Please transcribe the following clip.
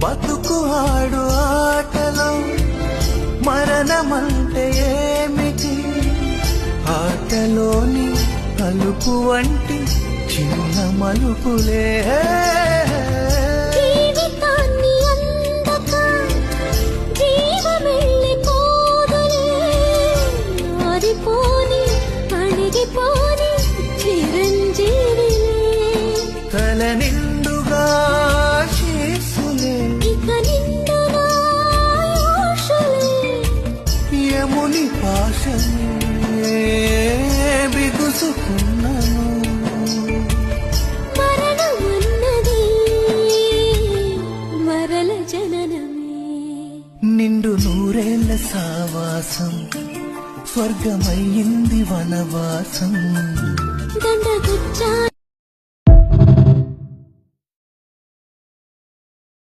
బతుకు ఆడు ఆటలో మరణమంటే ఏమిటి? ఆటలోని అలుపు వంటి చిన్న మలుపులే జీవితాన్ని అందక జీవమెళ్ళిపోదులే, ఆరిపోని అణిగిపోని చిరంజీవిలే, తల నిండుగా శీసులే, ఇక నిండుగా ఆశలే, యముని పాశమే బిగుసుకున్నను. మరణమన్నది మరల జననమే, నిండు నూరేళ్ల సావాసం స్వర్గమయ్యింది వనవాసం. దండగుచ్చా